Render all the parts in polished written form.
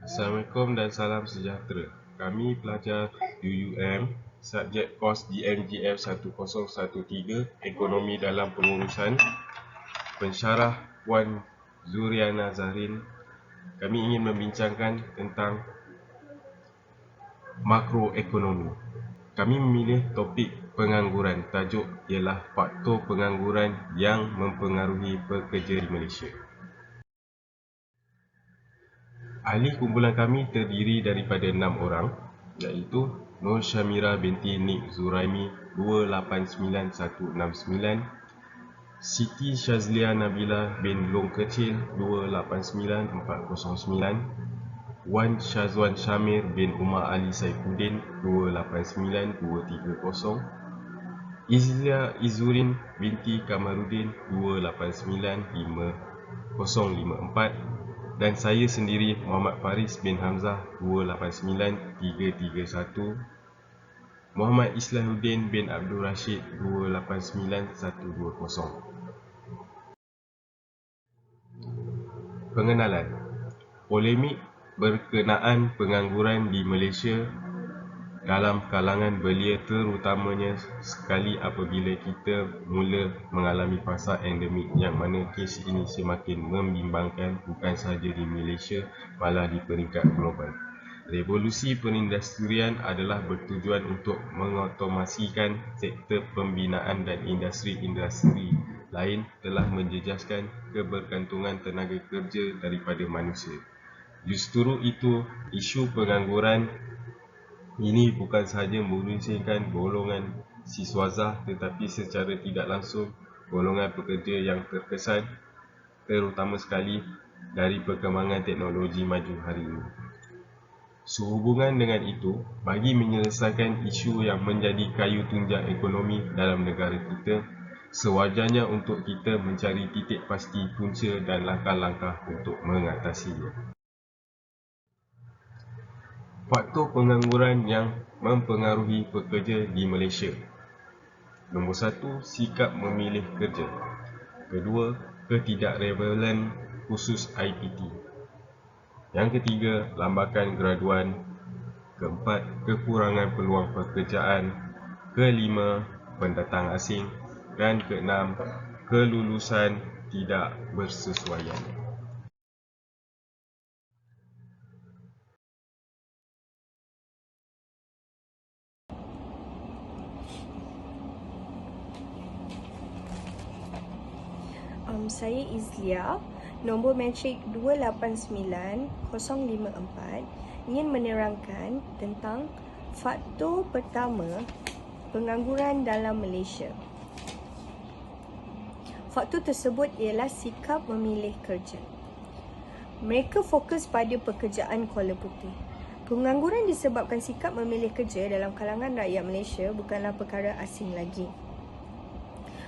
Assalamualaikum dan salam sejahtera. Kami pelajar UUM, subjek kos DMGF 1013, Ekonomi dalam Pengurusan. Pensyarah Puan Zuriana Zahrin. Kami ingin membincangkan tentang makroekonomi. Kami memilih topik pengangguran. Tajuk ialah faktor pengangguran yang mempengaruhi pekerja di Malaysia. Ahli kumpulan kami terdiri daripada 6 orang, iaitu Nur Syamira binti Nik Zuraimi 289169, Siti Syazlia Nabila bin Long Kecil 289409, Wan Syazwan Syamir bin Umar Ali Saifuddin 289230, Izlia Izurin binti Kamarudin 289504, dan saya sendiri Muhammad Faris bin Hamzah 289331, Muhammad Islahuddin bin Abdul Rashid 289120. Pengenalan. Polemik berkenaan pengangguran di Malaysia dalam kalangan belia terutamanya sekali apabila kita mula mengalami fasa endemik, yang mana kes ini semakin membimbangkan bukan sahaja di Malaysia, malah di peringkat global. Revolusi perindustrian adalah bertujuan untuk mengotomasikan sektor pembinaan, dan industri-industri lain telah menjejaskan kebergantungan tenaga kerja daripada manusia. Justru itu, isu pengangguran ini bukan sahaja merunsingkan golongan siswazah, tetapi secara tidak langsung golongan pekerja yang terkesan, terutama sekali dari perkembangan teknologi maju hari ini. Sehubungan dengan itu, bagi menyelesaikan isu yang menjadi kayu tunjang ekonomi dalam negara kita, sewajarnya untuk kita mencari titik pasti punca dan langkah-langkah untuk mengatasinya. Faktor pengangguran yang mempengaruhi pekerja di Malaysia. Nombor 1, sikap memilih kerja. Kedua, ketidakrevelan khusus IPT. Yang ketiga, lambakan graduan. Keempat, kekurangan peluang pekerjaan. Kelima, pendatang asing. Dan keenam, kelulusan tidak bersesuaian. Saya Izlia, nombor matrik 289054, ingin menerangkan tentang faktor pertama pengangguran dalam Malaysia. Faktor tersebut ialah sikap memilih kerja. Mereka fokus pada pekerjaan kuala putih. Pengangguran disebabkan sikap memilih kerja dalam kalangan rakyat Malaysia bukanlah perkara asing lagi.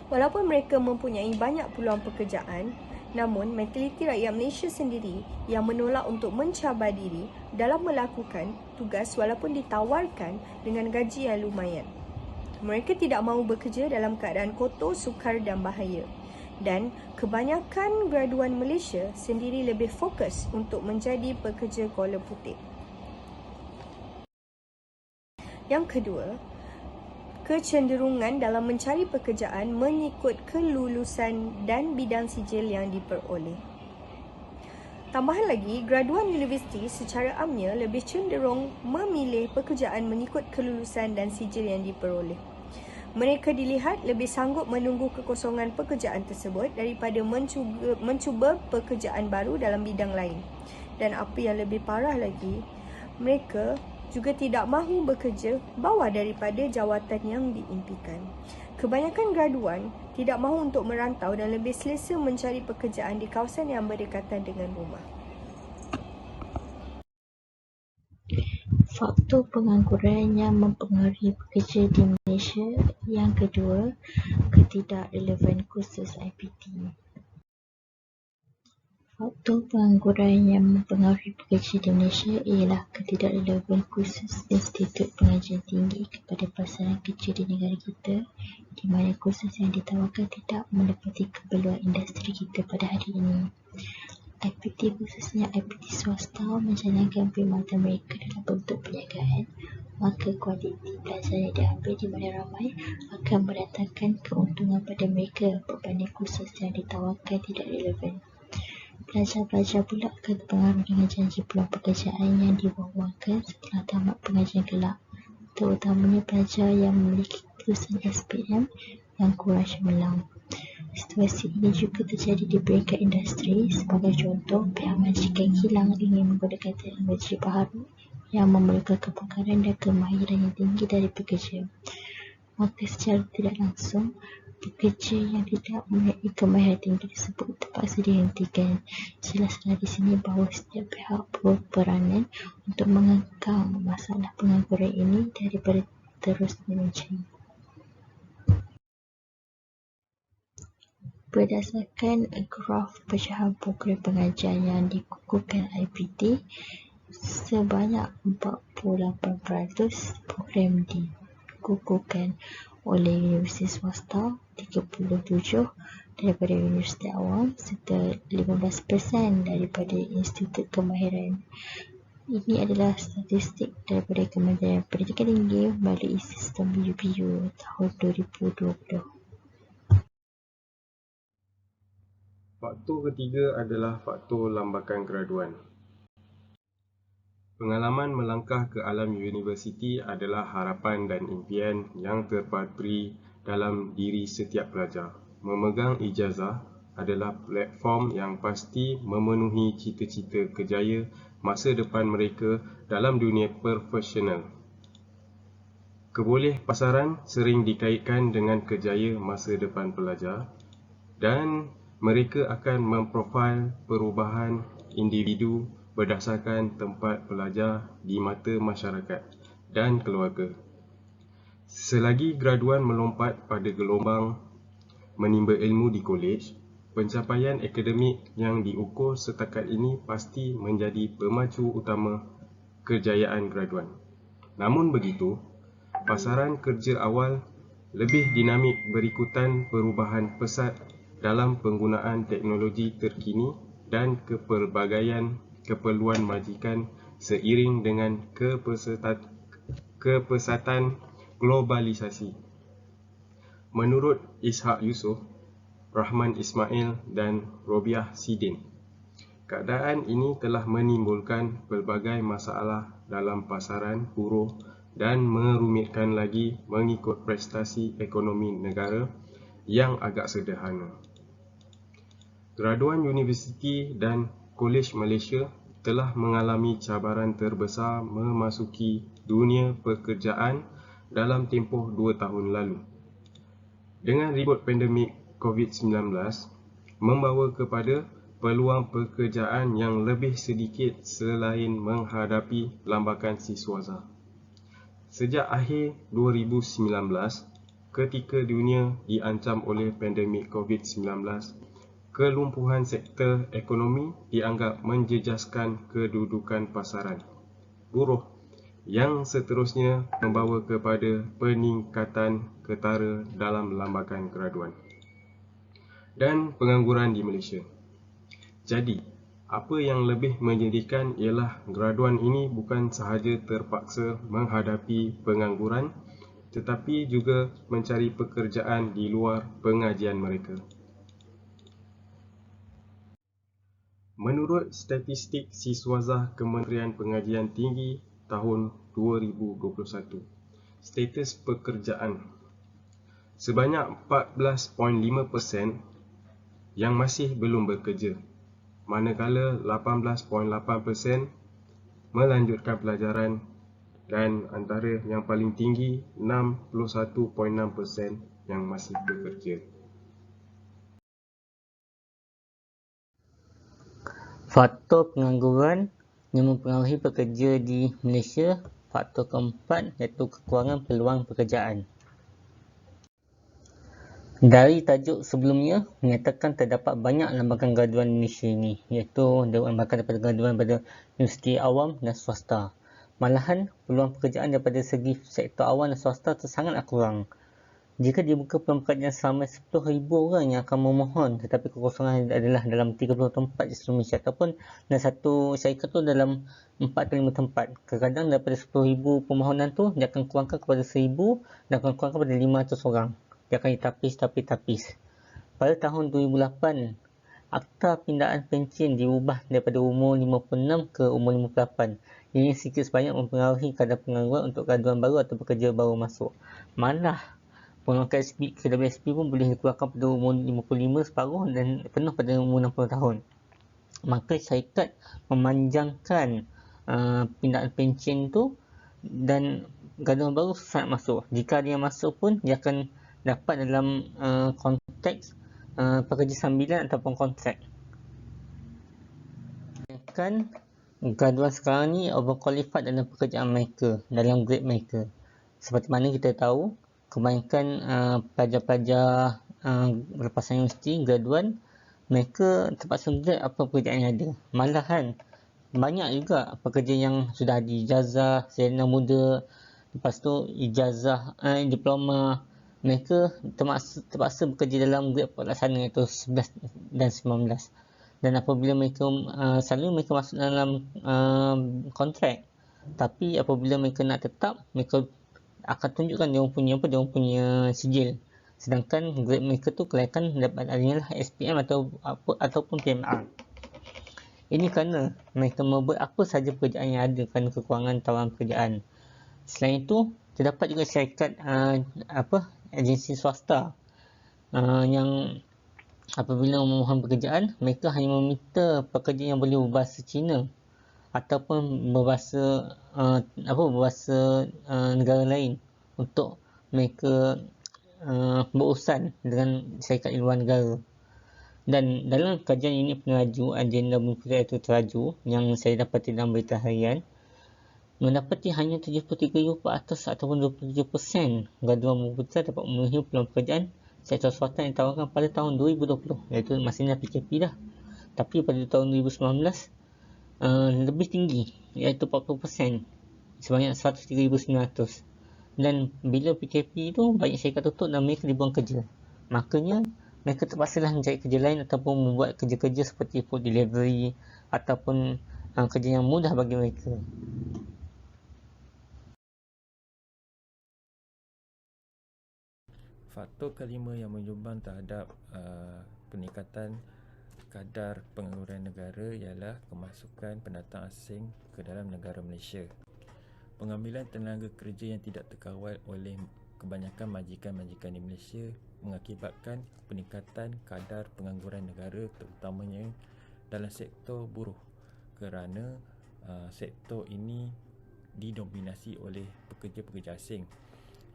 Walaupun mereka mempunyai banyak peluang pekerjaan, namun mentaliti rakyat Malaysia sendiri yang menolak untuk mencabar diri dalam melakukan tugas walaupun ditawarkan dengan gaji yang lumayan. Mereka tidak mahu bekerja dalam keadaan kotor, sukar dan bahaya. Dan kebanyakan graduan Malaysia sendiri lebih fokus untuk menjadi pekerja kuala putih. Yang kedua, kecenderungan dalam mencari pekerjaan mengikut kelulusan dan bidang sijil yang diperoleh. Tambahan lagi, graduan universiti secara amnya lebih cenderung memilih pekerjaan mengikut kelulusan dan sijil yang diperoleh. Mereka dilihat lebih sanggup menunggu kekosongan pekerjaan tersebut daripada mencuba pekerjaan baru dalam bidang lain. Dan apa yang lebih parah lagi, mereka juga tidak mahu bekerja bawah daripada jawatan yang diimpikan. Kebanyakan graduan tidak mahu untuk merantau dan lebih selesa mencari pekerjaan di kawasan yang berdekatan dengan rumah. Faktor pengangguran yang mempengaruhi pekerja di Malaysia. Yang kedua, ketidakrelevan kursus IPT. Faktor pengangguran yang mempengaruhi pekerja di Malaysia ialah ketidakrelevan kursus Institut Pengajian Tinggi kepada pasaran kerja di negara kita, di mana kursus yang ditawarkan tidak mendapati keperluan industri kita pada hari ini. IPT khususnya IPT swasta menjalankan perkhidmatan mereka dalam bentuk perniagaan, maka kualiti pelajar yang diambil di mana ramai akan mendatangkan keuntungan pada mereka berbanding kursus yang ditawarkan tidak relevan. Pelajar-pelajar pula akan terpengaruh dengan janji peluang pekerjaan yang diwar-warkan setelah tamat pengajian kelak, terutamanya pelajar yang memiliki kelulusan SPM yang kurang cemerlang. Situasi ini juga terjadi di peringkat industri. Sebagai contoh, pihak majikan kilang ingin menggunakan teknologi baharu yang memerlukan kepakaran dan kemahiran yang tinggi dari pekerja. Maka secara tidak langsung, pekerja yang tidak memiliki kemahiran tinggi tersebut terpaksa dihentikan. Jelaslah di sini bahawa setiap pihak berperanan untuk mengekang masalah pengangguran ini daripada terus memuncak. Berdasarkan graf pecahan program pengajian yang dikukuhkan IPT, sebanyak 48% program dikukuhkan oleh universiti swasta, 37% daripada universiti awam serta 15% daripada institut kemahiran. Ini adalah statistik daripada Kementerian Pendidikan Tinggi melalui sistem BUPU tahun 2020. Faktor ketiga adalah faktor lambakan graduan. Pengalaman melangkah ke alam universiti adalah harapan dan impian yang terpatri dalam diri setiap pelajar. Memegang ijazah adalah platform yang pasti memenuhi cita-cita kejaya masa depan mereka dalam dunia profesional. Keboleh pasaran sering dikaitkan dengan kejaya masa depan pelajar dan mereka akan memprofil perubahan individu berdasarkan tempat pelajar di mata masyarakat dan keluarga. Selagi graduan melompat pada gelombang menimba ilmu di kolej, pencapaian akademik yang diukur setakat ini pasti menjadi pemacu utama kejayaan graduan. Namun begitu, pasaran kerja awal lebih dinamik berikutan perubahan pesat dalam penggunaan teknologi terkini dan kepelbagaian keperluan majikan seiring dengan kepesatan globalisasi. Menurut Ishak Yusof, Rahman Ismail dan Robiah Sidin, keadaan ini telah menimbulkan pelbagai masalah dalam pasaran buruh dan merumitkan lagi mengikut prestasi ekonomi negara yang agak sederhana. Graduan universiti dan kolej Malaysia telah mengalami cabaran terbesar memasuki dunia pekerjaan dalam tempoh 2 tahun lalu. Dengan ribut pandemik COVID-19 membawa kepada peluang pekerjaan yang lebih sedikit selain menghadapi lambakan siswaza. Sejak akhir 2019, ketika dunia diancam oleh pandemik COVID-19, kelumpuhan sektor ekonomi dianggap menjejaskan kedudukan pasaran buruh yang seterusnya membawa kepada peningkatan ketara dalam lambakan graduan dan pengangguran di Malaysia. Jadi, apa yang lebih menyedihkan ialah graduan ini bukan sahaja terpaksa menghadapi pengangguran tetapi juga mencari pekerjaan di luar pengajian mereka. Menurut statistik Siswazah Kementerian Pengajian Tinggi tahun 2021, status pekerjaan sebanyak 14.5% yang masih belum bekerja, manakala 18.8% melanjutkan pelajaran dan antara yang paling tinggi 61.6% yang masih bekerja. Faktor pengangguran yang mempengaruhi pekerja di Malaysia. Faktor keempat iaitu kekurangan peluang pekerjaan. Dari tajuk sebelumnya menyatakan terdapat banyak lambakan graduan di Malaysia ini, iaitu lambakan daripada graduan daripada universiti awam dan swasta. Malahan peluang pekerjaan daripada segi sektor awam dan swasta sangatlah kurang. Jika dibuka peluang pekerjaan selama 10,000 orang yang akan memohon, tetapi kekosongan adalah dalam 30 tempat di seluruh Malaysia, ataupun dalam satu syarikat tu dalam 4 atau 5 tempat. Kadang-kadang daripada 10,000 permohonan tu, dia akan kurangkan kepada 1,000 dan akan kurangkan kepada 500 orang. Dia akan ditapis. Pada tahun 2008, Akta Pindaan Pencen diubah daripada umur 56 ke umur 58. Ini sikit sebanyak mempengaruhi kadar pengangguran untuk graduan baru atau pekerja baru masuk. Malah, peluang KWSP pun boleh dikeluarkan pada umur 55 separuh dan penuh pada umur 60 tahun. Maka syarikat memanjangkan pindaan pencen tu dan graduan baru sangat masuk. Jika ada yang masuk pun, dia akan dapat dalam konteks pekerja sambilan ataupun kontrak. Kan graduan sekarang ni overqualified dalam pekerjaan mereka, dalam grade mereka. Seperti mana kita tahu, kebanyakan pelajar-pelajar lepasan universiti, graduan, mereka terpaksa grad apa pekerjaan yang ada. Malahan, banyak juga pekerja yang sudah ada ijazah, sarjana muda, lepas tu ijazah, diploma, mereka terpaksa bekerja dalam grade pelaksana iaitu 11 dan 19. Dan apabila mereka, selalu mereka masuk dalam kontrak. Tapi apabila mereka nak tetap, mereka akan tunjukkan dia orang punya sijil. Sedangkan grade mereka tu kelayakan dapat adanya lah SPM ataupun PMR. Ini kerana mereka membuat apa sahaja pekerjaan yang ada kerana kekurangan tawaran pekerjaan. Selain itu, terdapat juga syarikat agensi swasta yang apabila memohon pekerjaan, mereka hanya meminta pekerja yang boleh berbahasa Cina ataupun berbahasa negara lain untuk mereka berurusan dengan syarikat di luar negara. Dan dalam kajian unit pengeraju agenda bumi putera itu teraju yang saya dapati dalam berita harian, mendapati hanya 73% ataupun 27% graduan bumi putera dapat memenuhi peluang pekerjaan sektor swasta yang ditawarkan pada tahun 2020, iaitu masihnya PKP dah. Tapi pada tahun 2019 lebih tinggi, iaitu 40%, sebanyak 103,900. Dan bila PKP itu, banyak syarikat tutup dan mereka dibuang kerja. Makanya mereka terpaksalah mencari kerja lain ataupun membuat kerja-kerja seperti food delivery ataupun kerja yang mudah bagi mereka. Faktor kelima yang menyumbang terhadap peningkatan kadar pengangguran negara ialah kemasukan pendatang asing ke dalam negara Malaysia. Pengambilan tenaga kerja yang tidak terkawal oleh kebanyakan majikan-majikan di Malaysia mengakibatkan peningkatan kadar pengangguran negara, terutamanya dalam sektor buruh, kerana sektor ini didominasi oleh pekerja-pekerja asing.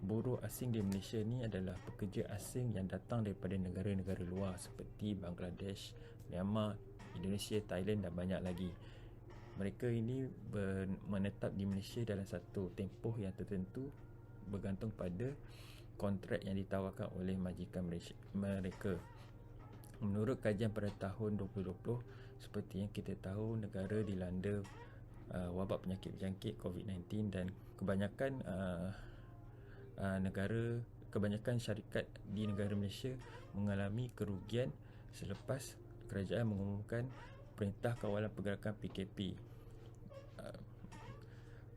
Buruh asing di Malaysia ni adalah pekerja asing yang datang daripada negara-negara luar seperti Bangladesh, Myanmar, Indonesia, Thailand dan banyak lagi. Mereka ini menetap di Malaysia dalam satu tempoh yang tertentu bergantung pada kontrak yang ditawarkan oleh majikan mereka. Menurut kajian pada tahun 2020, seperti yang kita tahu, negara dilanda wabak penyakit berjangkit COVID-19 dan kebanyakan syarikat di negara Malaysia mengalami kerugian selepas kerajaan mengumumkan Perintah Kawalan Pergerakan PKP.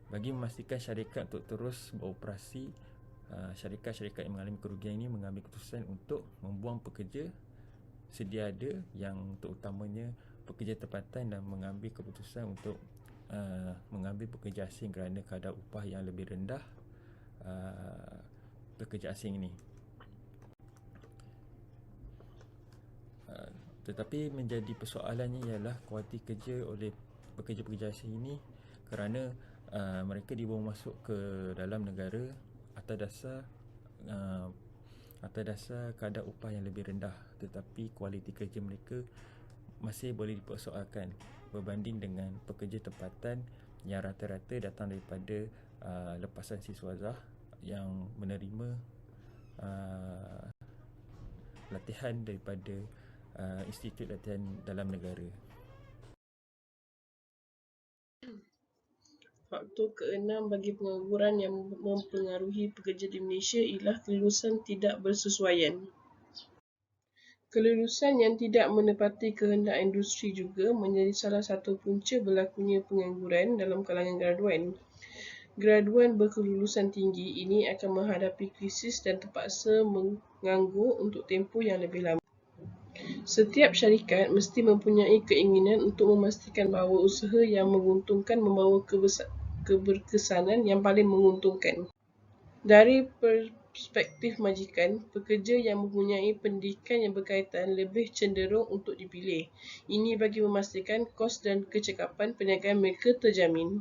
Bagi memastikan syarikat untuk terus beroperasi, syarikat-syarikat yang mengalami kerugian ini mengambil keputusan untuk membuang pekerja sedia ada yang terutamanya pekerja tempatan dan mengambil keputusan untuk mengambil pekerja asing kerana kadar upah yang lebih rendah pekerja asing ini. Tetapi menjadi persoalannya ialah kualiti kerja oleh pekerja-pekerja asing ini kerana mereka dibawa masuk ke dalam negara atas dasar kadar upah yang lebih rendah, tetapi kualiti kerja mereka masih boleh dipersoalkan berbanding dengan pekerja tempatan yang rata-rata datang daripada lepasan siswazah yang menerima latihan daripada institut latihan dalam negara. Faktor keenam bagi pengangguran yang mempengaruhi pekerja di Malaysia ialah kelulusan tidak bersesuaian. Kelulusan yang tidak menepati kehendak industri juga menjadi salah satu punca berlakunya pengangguran dalam kalangan graduan. Graduan berkelulusan tinggi ini akan menghadapi krisis dan terpaksa menganggur untuk tempoh yang lebih lama. Setiap syarikat mesti mempunyai keinginan untuk memastikan bahawa usaha yang menguntungkan membawa keberkesanan yang paling menguntungkan. Dari perspektif majikan, pekerja yang mempunyai pendidikan yang berkaitan lebih cenderung untuk dipilih. Ini bagi memastikan kos dan kecekapan perniagaan mereka terjamin.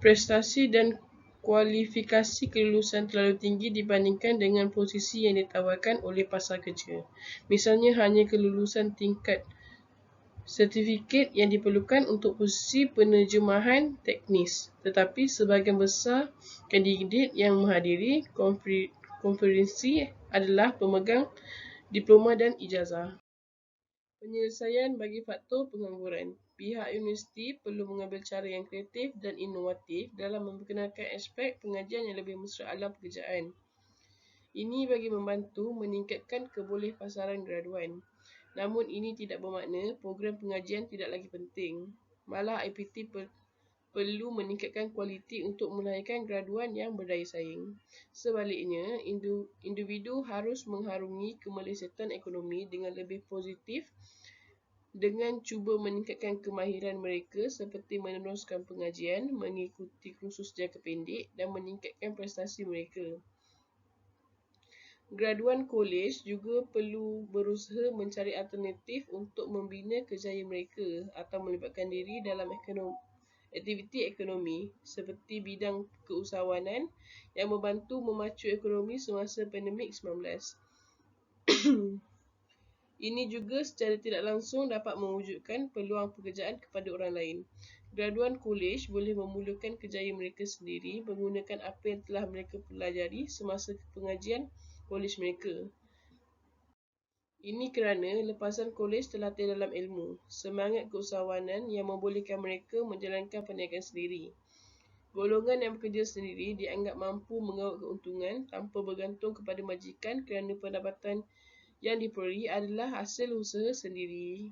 Prestasi dan kualifikasi kelulusan terlalu tinggi dibandingkan dengan posisi yang ditawarkan oleh pasar kerja. Misalnya hanya kelulusan tingkat sertifikat yang diperlukan untuk posisi penerjemahan teknis, tetapi sebahagian besar kandidat yang menghadiri konferensi adalah pemegang diploma dan ijazah. Penyelesaian bagi faktor pengangguran. Pihak universiti perlu mengambil cara yang kreatif dan inovatif dalam memperkenalkan aspek pengajian yang lebih mesra alam pekerjaan. Ini bagi membantu meningkatkan kebolehpasaran graduan. Namun ini tidak bermakna program pengajian tidak lagi penting. Malah IPT perlu meningkatkan kualiti untuk melahirkan graduan yang berdaya saing. Sebaliknya, individu harus mengharungi kemelesetan ekonomi dengan lebih positif dengan cuba meningkatkan kemahiran mereka seperti meneruskan pengajian, mengikuti kursus jangka pendek dan meningkatkan prestasi mereka. Graduan kolej juga perlu berusaha mencari alternatif untuk membina kejayaan mereka atau melibatkan diri dalam aktiviti ekonomi seperti bidang keusahawanan yang membantu memacu ekonomi semasa pandemik 19. Ini juga secara tidak langsung dapat mewujudkan peluang pekerjaan kepada orang lain. Graduan kolej boleh memulakan kejayaan mereka sendiri menggunakan apa yang telah mereka pelajari semasa pengajian kolej mereka. Ini kerana lepasan kolej terlatih dalam ilmu, semangat keusahawanan yang membolehkan mereka menjalankan perniagaan sendiri. Golongan yang bekerja sendiri dianggap mampu mengawal keuntungan tanpa bergantung kepada majikan kerana pendapatan yang diperoleh adalah hasil usaha sendiri.